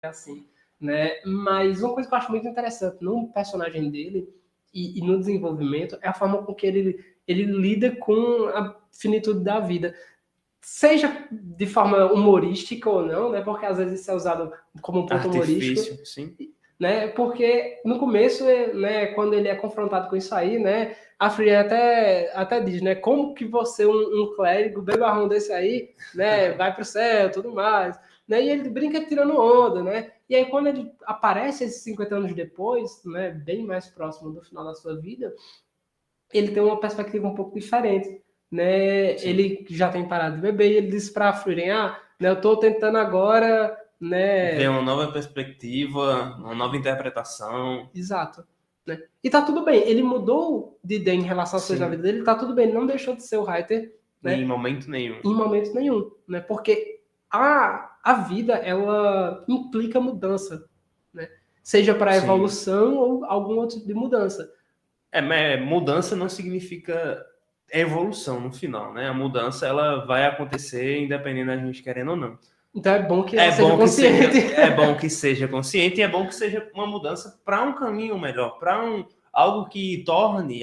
assim, né? Mas uma coisa que eu acho muito interessante no personagem dele e no desenvolvimento é a forma com que ele lida com a finitude da vida. Seja de forma humorística ou não, né? Porque às vezes isso é usado como um ponto humorístico, Artifício, sim. né? Porque no começo, né, quando ele é confrontado com isso aí, né, a Free até diz, né, como que você, um clérigo bebarrão desse aí, né, vai pro céu, tudo mais, né? E ele brinca tirando onda, né? E aí quando ele aparece esses 50 anos depois, né, bem mais próximo do final da sua vida, ele tem uma perspectiva um pouco diferente, né? Sim. Ele já tem parado de beber e ele disse para a Frieren, né, eu estou tentando agora, né? Ver uma nova perspectiva, uma nova interpretação. Exato. Né? E tá tudo bem. Ele mudou de ideia em relação às coisas da vida dele, tá tudo bem. Ele não deixou de ser o Reiter, né? Em momento nenhum. Em momento nenhum, né? Porque a vida, ela implica mudança, né? Seja para evolução ou algum outro tipo de mudança. Mas mudança não significa evolução no final, né? A mudança, ela vai acontecer independente da gente querendo ou não. Então é bom que ela seja consciente. É bom que seja consciente e é bom que seja uma mudança para um caminho melhor, para algo que torne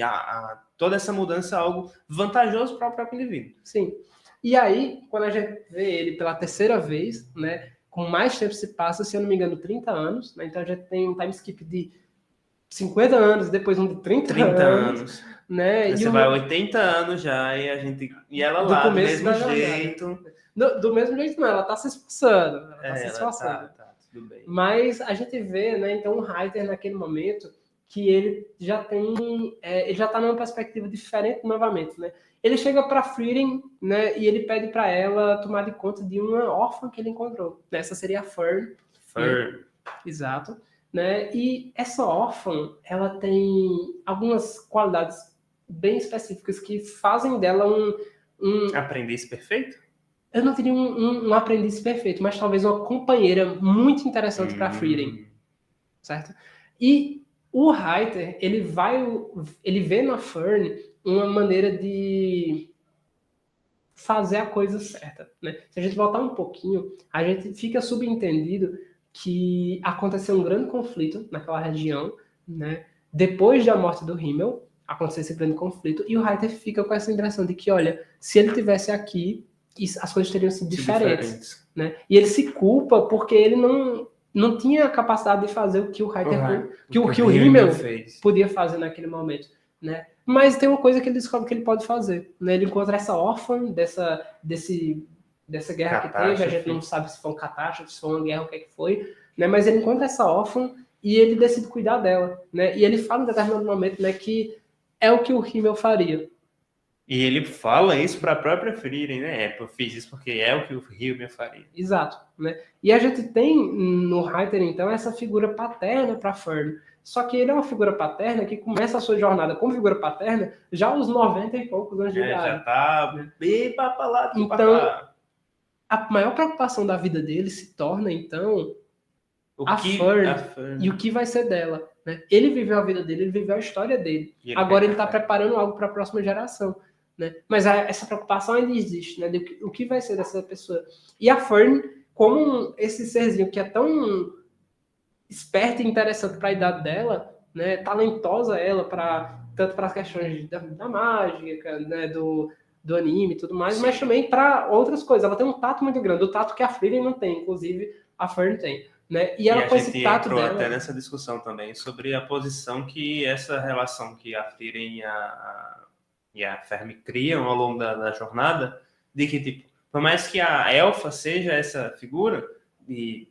toda essa mudança algo vantajoso para o próprio indivíduo. Sim. E aí, quando a gente vê ele pela terceira vez, né, com mais tempo se passa, se eu não me engano, 30 anos, né, então a gente tem um time skip de 50 anos, depois um de 30 anos. Né? Você vai 80 anos já e ela lá, do mesmo jeito. Do mesmo jeito não, ela tá se esforçando. Ela tá se esforçando. Tá, tudo bem. Mas a gente vê, né, então o Reiter naquele momento que ele já tem, ele já tá numa perspectiva diferente novamente, né? Ele chega para Frieren, né, e ele pede para ela tomar de conta de uma órfã que ele encontrou. Essa seria a Fern. Né? Exato. Né? E essa órfã, ela tem algumas qualidades bem específicas que fazem dela um aprendiz perfeito? Eu não teria um aprendiz perfeito, mas talvez uma companheira muito interessante para Frieren, certo? E o Reiter, ele vê na Fern uma maneira de fazer a coisa certa, né? Se a gente voltar um pouquinho, a gente fica subentendido que aconteceu um grande conflito naquela região, né? Depois da morte do Himmel, aconteceu esse grande conflito, e o Reiter fica com essa impressão de que, olha, se ele tivesse aqui, as coisas teriam sido diferentes. Né? E ele se culpa porque ele não tinha a capacidade de fazer o que o Reiter, que o Himmel podia fazer naquele momento. Né? Mas tem uma coisa que ele descobre que ele pode fazer. Né? Ele encontra essa órfã dessa guerra que teve, a gente não sabe se foi um catástrofe, se foi uma guerra, o que é que foi, né? Mas ele encontra essa órfã e ele decide cuidar dela. Né? E ele fala em determinado momento, né, que é o que o Himmel faria. E ele fala isso para a própria Frieren, né? Eu fiz isso porque é o que o Himmel faria. Exato. Né? E a gente tem no Reiter, então, essa figura paterna para Fern. Só que ele é uma figura paterna que começa a sua jornada como figura paterna já aos 90 e poucos anos de idade. Já tá bem para lá. Então, a maior preocupação da vida dele se torna, então, a Fern e o que vai ser dela. Né? Ele viveu a vida dele, ele viveu a história dele. Agora ele está preparando algo para a próxima geração. Né? Mas essa preocupação ainda existe, né? De o que vai ser dessa pessoa. E a Fern, como esse serzinho que é tão esperta e interessante para a idade dela, né? Talentosa ela, tanto para as questões da mágica, né? do anime e tudo mais, sim, mas também para outras coisas. Ela tem um tato muito grande, o tato que a Frieren não tem, inclusive a Fern tem. Né? E ela, com esse tato dela, até nessa discussão também sobre a posição que essa relação que a Frieren e a Fermi criam ao longo da jornada, de que, tipo, por mais que a elfa seja essa figura de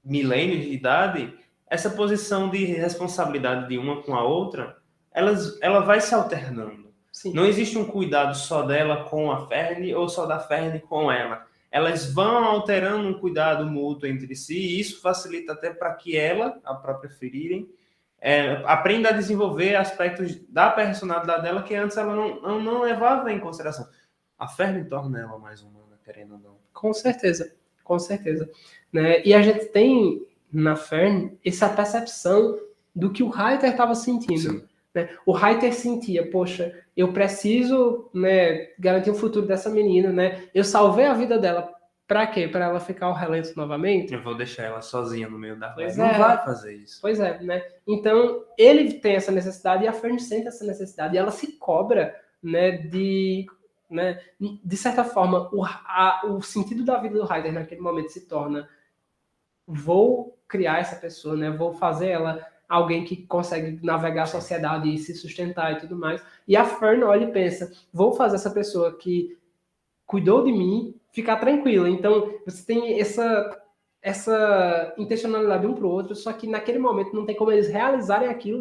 milênios de idade, essa posição de responsabilidade de uma com a outra, ela vai se alternando. Sim. Não existe um cuidado só dela com a Fermi ou só da Fermi com ela. Elas vão alterando um cuidado mútuo entre si, e isso facilita até para que ela, a própria Frieren, aprenda a desenvolver aspectos da personalidade dela que antes ela não levava em consideração. A Fermi torna ela mais humana, querendo ou não. Com certeza, com certeza. Né? E a gente tem na Fern essa percepção do que o Reiter estava sentindo. Né? O Reiter sentia, poxa, eu preciso, né, garantir o futuro dessa menina, né? Eu salvei a vida dela Pra quê? Pra ela ficar ao relento novamente? Eu vou deixar ela sozinha no meio da rua. Pois Não é. vai fazer isso. Pois é, né? Então, ele tem essa necessidade e a Fern sente essa necessidade. E ela se cobra, né, de certa forma, o sentido da vida do Ryder naquele momento se torna: vou criar essa pessoa, né? Vou fazer ela alguém que consegue navegar a sociedade e se sustentar e tudo mais. E a Fern olha e pensa: vou fazer essa pessoa que cuidou de mim ficar tranquila. Então, você tem essa intencionalidade um para o outro, só que naquele momento não tem como eles realizarem aquilo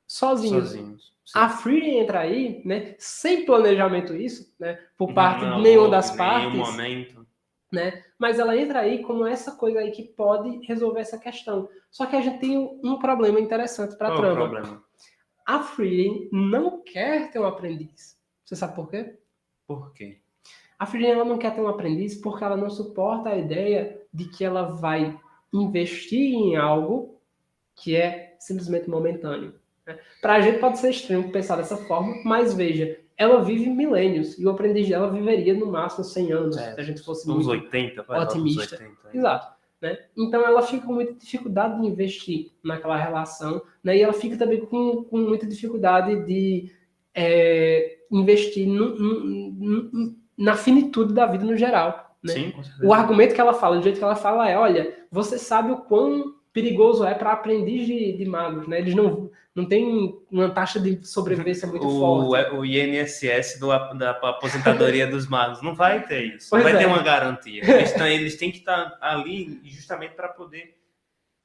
sozinhos. A Frieren entra aí, né, sem planejamento isso, né, por parte de nenhuma das partes. Nenhum momento. Né? Mas ela entra aí como essa coisa aí que pode resolver essa questão. Só que a gente tem um problema interessante para a trama. Qual é o problema? A Frieren não quer ter um aprendiz. Você sabe por quê? Por quê? A Frieren ela não quer ter um aprendiz porque ela não suporta a ideia de que ela vai investir em algo que é simplesmente momentâneo. Né? Para a gente pode ser estranho pensar dessa forma, mas veja, ela vive milênios e o aprendiz dela viveria no máximo 100 anos, se a gente fosse muito 80, otimista. 80, Exato. Né? Então ela fica com muita dificuldade de investir naquela relação, né? E ela fica também com muita dificuldade de investir na finitude da vida no geral. Né? Sim, com certeza. O argumento que ela fala, do jeito que ela fala é: olha, você sabe o quão perigoso é para aprendiz de magos, né? Eles não têm uma taxa de sobrevivência muito forte. O INSS da aposentadoria dos magos não vai ter isso. Pois não vai ter uma garantia. Eles têm que estar ali justamente para poder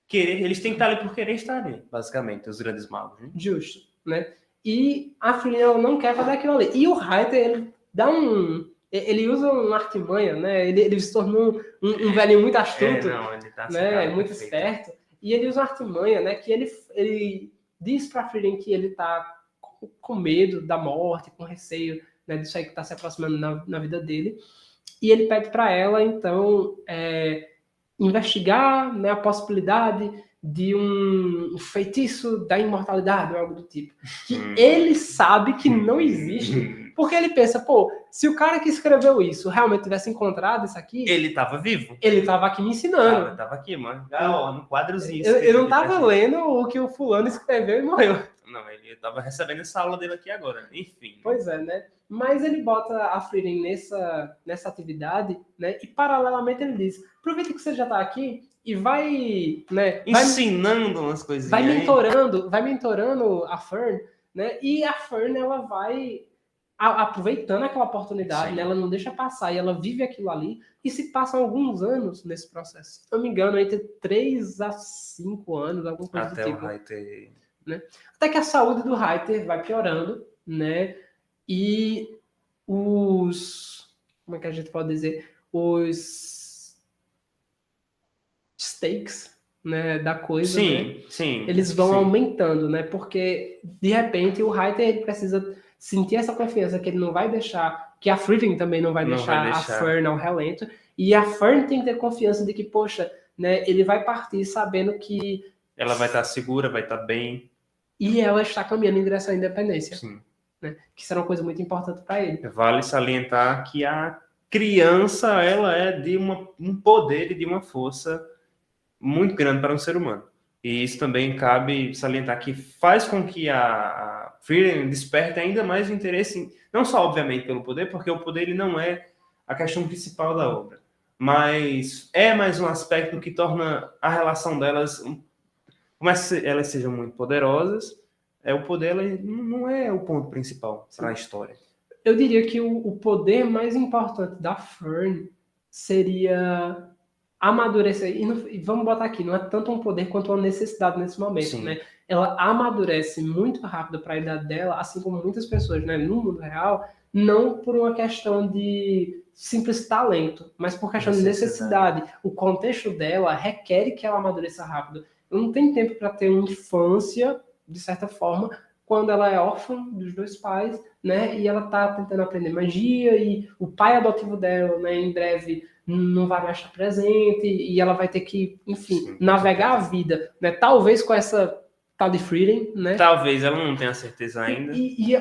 querer. Eles têm que estar ali por querer estar ali, basicamente, os grandes magos. Né? Justo, né? E a Frieren não quer fazer aquilo ali. E o Reiter, ele usa uma artimanha, né? Ele se tornou um velhinho muito astuto, ele tá né? Muito esperto. E ele usa uma artimanha, né? Que ele diz pra Frieren que ele tá com medo da morte, com receio, né, disso aí que tá se aproximando na vida dele. E ele pede para ela, então, investigar, né, a possibilidade de um feitiço da imortalidade ou algo do tipo. Que ele sabe que não existe, porque ele pensa: pô, se o cara que escreveu isso realmente tivesse encontrado isso aqui... Ele estava vivo. Ele estava aqui me ensinando. Tava aqui, mano. No quadrozinho. Eu não estava lendo o que o fulano escreveu e morreu. Não, ele estava recebendo essa aula dele aqui agora. Enfim. Pois é, né? Mas ele bota a Frieren nessa atividade, né? E paralelamente ele diz: aproveita que você já está aqui e vai, né? Ensinando umas coisinhas. Vai mentorando a Fern, né? E a Fern, ela vai aproveitando aquela oportunidade, né? Ela não deixa passar e ela vive aquilo ali. E se passam alguns anos nesse processo. Se não me engano, entre 3 a 5 anos, alguma coisa até do tipo. O Reiter... Né? Até que a saúde do Reiter vai piorando, né? E como é que a gente pode dizer? Os stakes, né, da coisa, sim, eles vão aumentando, né? Porque de repente o Reiter ele precisa sentir essa confiança que ele não vai deixar, que a Frieren também não vai deixar a Fern ao relento, e a Fern tem que ter confiança de que, poxa, né, ele vai partir sabendo que ela vai estar segura, vai estar bem, e ela está caminhando em direção à independência. Sim. Né? Que será uma coisa muito importante para ele. Vale salientar que a criança, ela é de um poder e de uma força muito grande para um ser humano. E isso também cabe salientar que faz com que a Frieren desperte ainda mais o interesse, não só, obviamente, pelo poder, porque o poder ele não é a questão principal da obra, mas é mais um aspecto que torna a relação delas, como elas sejam muito poderosas, o poder não é o ponto principal para a história. Eu diria que o poder mais importante da Fern seria amadurecer, e vamos botar aqui, não é tanto um poder quanto uma necessidade nesse momento, né? Ela amadurece muito rápido para a idade dela, assim como muitas pessoas, né, no mundo real, não por uma questão de simples talento, mas por questão de necessidade. O contexto dela requer que ela amadureça rápido. Eu não tenho tempo para ter uma infância, de certa forma, quando ela é órfã dos dois pais, né, e ela está tentando aprender magia, e o pai adotivo dela, né, em breve não vai mais estar presente, e ela vai ter que, enfim, navegar a vida, né, talvez com essa tal de Frieren, né? Talvez ela não tenha certeza ainda.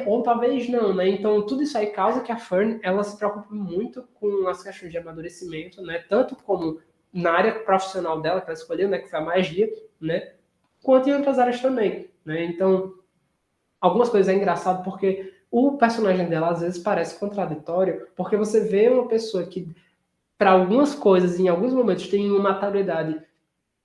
Ou talvez não, né? Então, tudo isso aí causa que a Fern, ela se preocupe muito com as questões de amadurecimento, né? Tanto como na área profissional dela, que ela escolheu, né? Que foi a magia, né? Quanto em outras áreas também, né? Então, algumas coisas é engraçado porque o personagem dela, às vezes, parece contraditório, porque você vê uma pessoa que, para algumas coisas, em alguns momentos, tem uma maturidade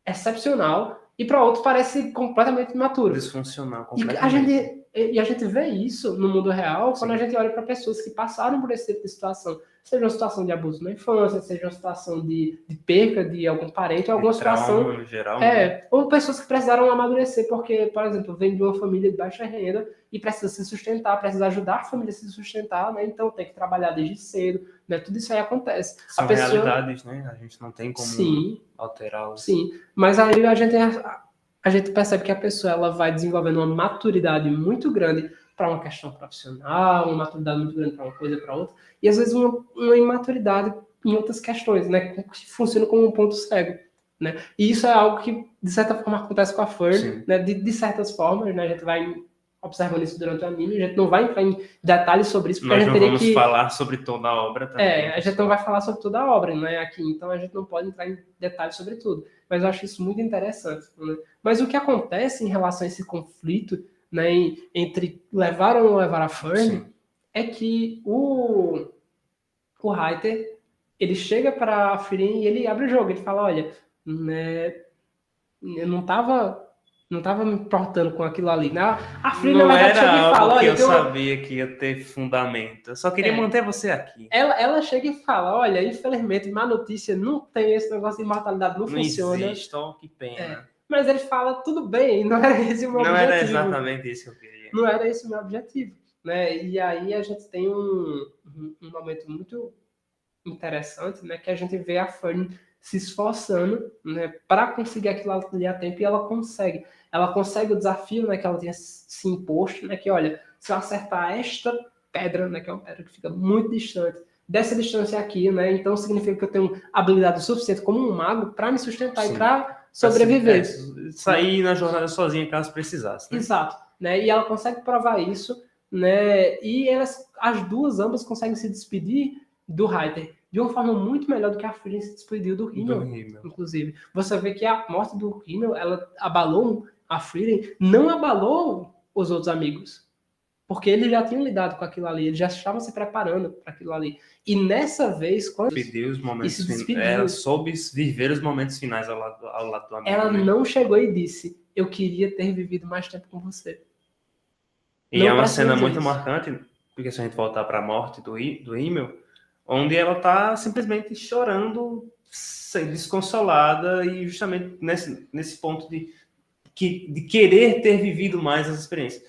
excepcional, e para outros parece completamente imaturo. Disfuncional, E completamente. a gente vê isso no mundo real quando a Sim. gente olha para pessoas que passaram por esse tipo de situação. Seja uma situação de abuso na infância, seja uma situação de perca de algum parente, alguma situação. Trauma, no geral, né? Ou pessoas que precisaram amadurecer, porque, por exemplo, vem de uma família de baixa renda e precisa se sustentar, precisa ajudar a família a se sustentar, né? Então tem que trabalhar desde cedo, né? Tudo isso aí acontece. São realidades, né? A gente não tem como alterá-las. Sim, mas aí a gente percebe que a pessoa ela vai desenvolvendo uma maturidade muito grande para uma questão profissional, uma maturidade muito grande para uma coisa para outra, e às vezes uma imaturidade em outras questões, né, que funciona como um ponto cego, né? E isso é algo que de certa forma acontece com a Fern, né, de certas formas, né, a gente vai observando isso durante o anime, a gente não vai entrar em detalhes sobre isso, porque Nós a gente não teria vamos que falar sobre toda a obra também. a gente não vai falar sobre toda a obra, né, aqui, então a gente não pode entrar em detalhes sobre tudo, mas eu acho isso muito interessante, né? Mas o que acontece em relação a esse conflito, né, entre levar ou não levar a Fern, é que o Reiter, ele chega para a Frieren e ele abre o jogo, ele fala, olha, né, eu não tava me importando com aquilo ali, né? A Frieren, na Não verdade, chega era e fala, algo que olha, eu sabia que ia ter fundamento. Eu só queria manter você aqui. ela chega e fala, olha, infelizmente, má notícia, não tem esse negócio de imortalidade, não funciona. Não existe, oh, que pena. Mas ele fala, tudo bem, não era esse o meu objetivo. Não era exatamente isso que eu queria. Não era esse o meu objetivo, né? E aí a gente tem um momento muito interessante, né? Que a gente vê a Fern se esforçando, né? Para conseguir aquilo ali a tempo, e ela consegue. Ela consegue o desafio, né? Que ela tinha se imposto, né? Que, olha, se eu acertar esta pedra, né? Que é uma pedra que fica muito distante, dessa distância aqui, né? Então significa que eu tenho habilidade suficiente como um mago para me sustentar e para sobreviver. Sair na jornada sozinha caso precisasse. Né? Exato. Né? E ela consegue provar isso, né? E as duas ambas conseguem se despedir do Reiter de uma forma muito melhor do que a Frieren se despediu do Himmel, inclusive. Você vê que a morte do Himmel, ela abalou a Frieren, não abalou os outros amigos. Porque eles já tinham lidado com aquilo ali, eles já estavam se preparando para aquilo ali. E nessa vez, quando ela soube viver os momentos finais ao lado do amigo. Ela não chegou e disse, eu queria ter vivido mais tempo com você. E não é uma cena muito marcante, porque se a gente voltar para a morte do Himmel, onde ela está simplesmente chorando, desconsolada, e justamente nesse ponto de querer ter vivido mais as experiências.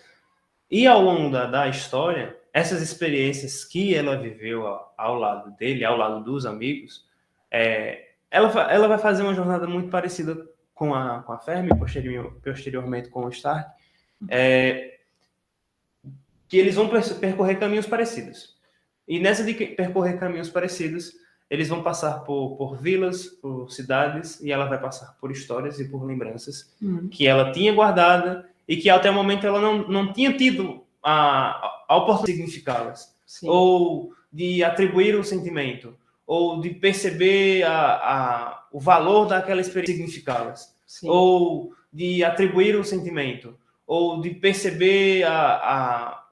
E ao longo da história, essas experiências que ela viveu ao lado dele, ao lado dos amigos, ela vai fazer uma jornada muito parecida com a Fermi, posteriormente com o Stark, que eles vão percorrer caminhos parecidos. E nessa de percorrer caminhos parecidos, eles vão passar por vilas, por cidades, e ela vai passar por histórias e por lembranças que ela tinha guardada e que até o momento ela não tinha tido a oportunidade de significá-las, ou de atribuir um sentimento, ou de perceber o valor daquela experiência e significá-las, ou de atribuir um sentimento, ou de perceber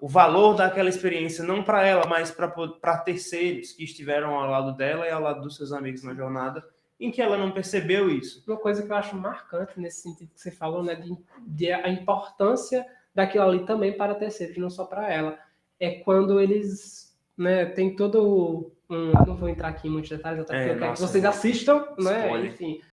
o valor daquela experiência, não para ela, mas para terceiros que estiveram ao lado dela e ao lado dos seus amigos na jornada, em que ela não percebeu isso. Uma coisa que eu acho marcante nesse sentido que você falou, né, de a importância daquilo ali também para terceiros, não só para ela, é quando eles, né, tem todo não vou entrar aqui em muitos detalhes, até porque eu quero que vocês assistam, né, enfim,